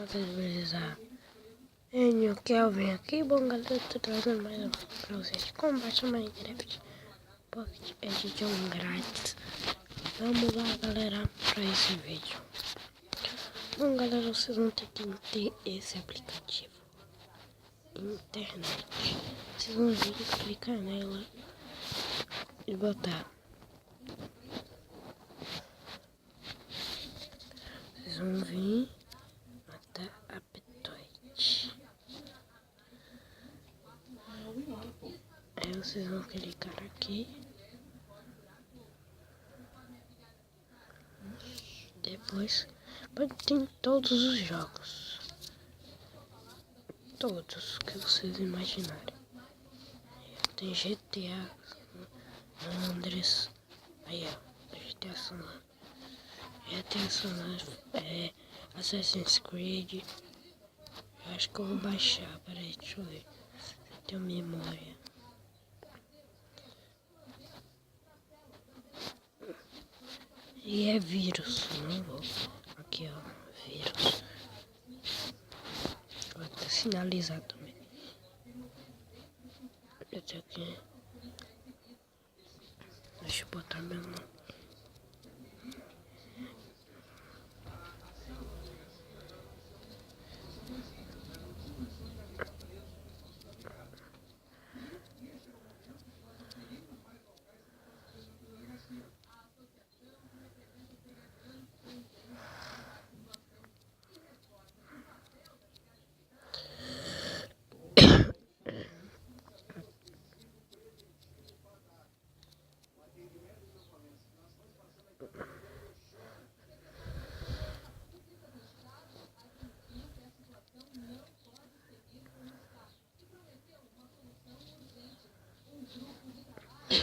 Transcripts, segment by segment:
Beleza. Enio Kelvin aqui, bom galera, eu tô trazendo mais um vídeo pra vocês. Como baixar Minecraft Pocket Edition grátis. Vamos lá galera, pra esse vídeo. Bom galera, vocês vão ter que ter esse aplicativo internet. Vocês vão vir clicar nela e botar. Vocês vão vir até Aptoide. Aí vocês vão clicar aqui. Depois tem todos os jogos. Todos que vocês imaginarem. Tem GTA, Andres. Aí ó, GTA San Andreas. GTA San Andreas, Assassin's Creed. Eu acho que eu vou baixar, peraí, deixa eu ver. Se tem memória. E é vírus, não vou. Aqui ó, vírus. Vou até sinalizar também. Eu tenho que... Deixa eu botar meu nome.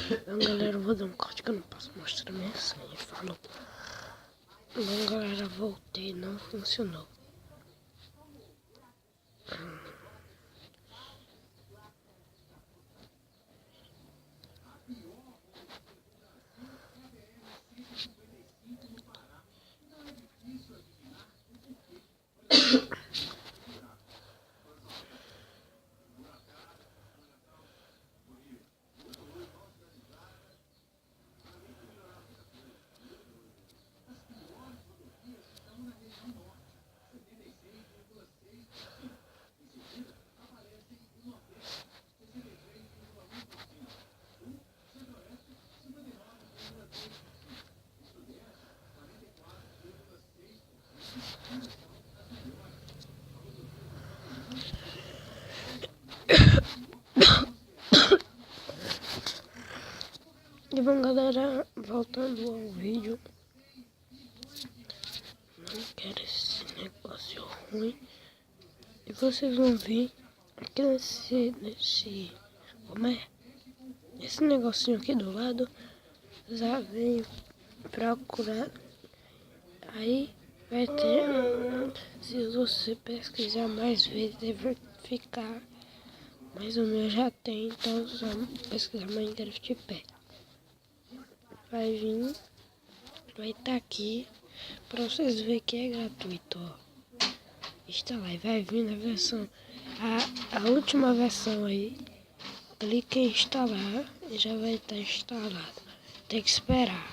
Então galera, eu vou dar um corte que eu não posso mostrar minha senha. Falou. Bom galera, voltei, não funcionou. E bom galera, voltando ao vídeo. Não quero esse negócio ruim. E vocês vão ver aqui nesse como é? Esse negocinho aqui do lado. Já veio procurar. Aí vai ter. Se você pesquisar mais vezes, deve ficar. Mas o meu já tem, então só pesquisar Minecraft pé. Vai vir, vai estar aqui para vocês verem que é gratuito, ó. Instalar e vai vir na versão, a última versão aí. Clique em instalar e já vai estar instalado. Tem que esperar.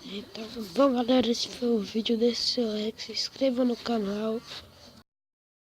Então, bom galera, esse foi o vídeo desse like. Se inscreva no canal.